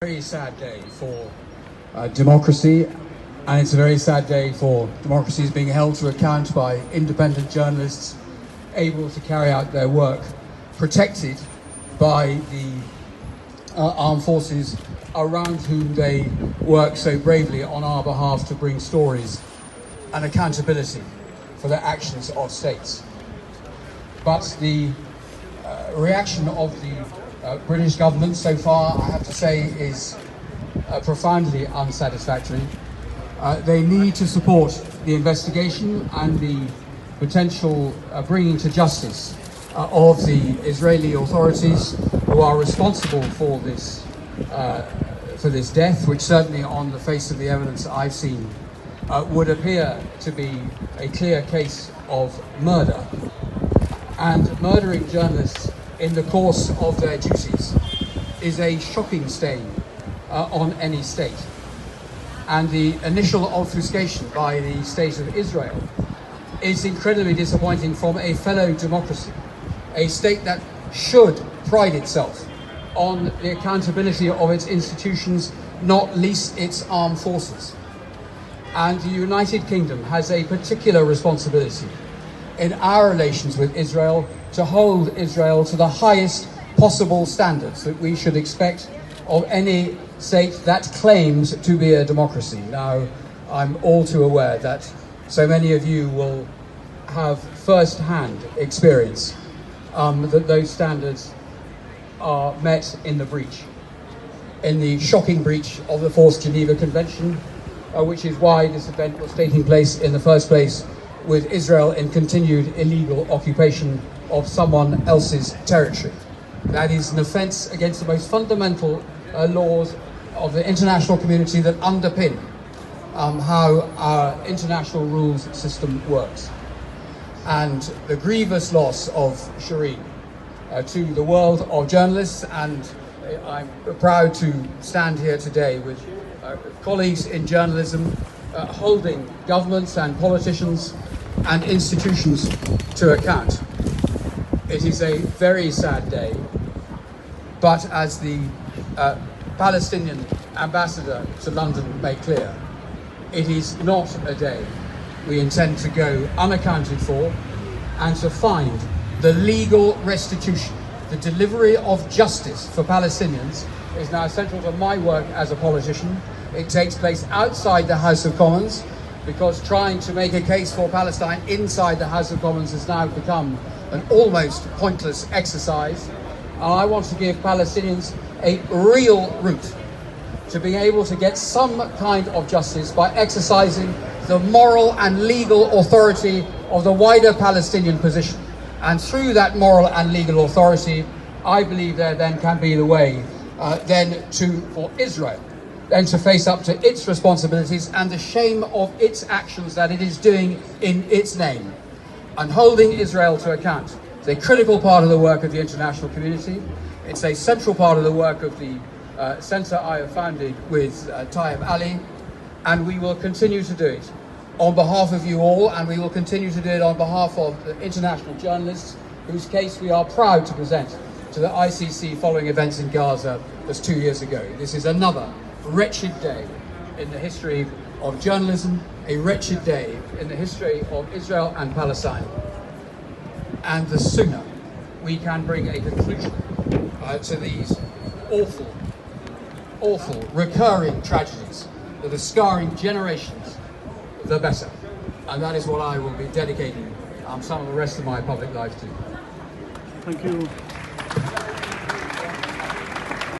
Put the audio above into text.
Very sad day for democracy, and it's a very sad day for democracies being held to account by independent journalists able to carry out their work, protected by the armed forces around whom they work so bravely on our behalf to bring stories and accountability for the actions of states. But the reaction of the British government so far, I have to say, is profoundly unsatisfactory. They need to support the investigation and the potential bringing to justice of the Israeli authorities who are responsible for this death, which certainly on the face of the evidence I've seen would appear to be a clear case of murder. And murdering journalists in the course of their duties is a shocking stain on any state. And the initial obfuscation by the state of Israel is incredibly disappointing from a fellow democracy, a state that should pride itself on the accountability of its institutions, not least its armed forces. And the United Kingdom has a particular responsibility in our relations with Israel to hold Israel to the highest possible standards that we should expect of any state that claims to be a democracy. Now, I'm all too aware that so many of you will have first-hand experience that those standards are met in the breach, in the shocking breach of the Forced Geneva Convention, which is why this event was taking place in the first place, with Israel in continued illegal occupation of someone else's territory. That is an offence against the most fundamental laws of the international community that underpin how our international rules system works. And the grievous loss of Shireen to the world of journalists, and I'm proud to stand here today with colleagues in journalism holding governments and politicians and institutions to account. It is a very sad day, but as the Palestinian ambassador to London made clear, it is not a day we intend to go unaccounted for, and to find the legal restitution, the delivery of justice for Palestinians is now central to my work as a politician. It takes place outside the House of Commons, because trying to make a case for Palestine inside the House of Commons has now become an almost pointless exercise. And I want to give Palestinians a real route to being able to get some kind of justice by exercising the moral and legal authority of the wider Palestinian position. And through that moral and legal authority, I believe there then can be the way for Israel then to face up to its responsibilities and the shame of its actions that it is doing in its name. And holding Israel to account is a critical part of the work of the international community. It's a central part of the work of the centre I have founded with Tayyip Ali, and we will continue to do it on behalf of you all, and we will continue to do it on behalf of the international journalists whose case we are proud to present to the ICC following events in Gaza just 2 years ago. This is another wretched day in the history of journalism, a wretched day in the history of Israel and Palestine. And the sooner we can bring a conclusion to these awful, awful, recurring tragedies that are scarring generations, the better. And that is what I will be dedicating some of the rest of my public life to. Thank you.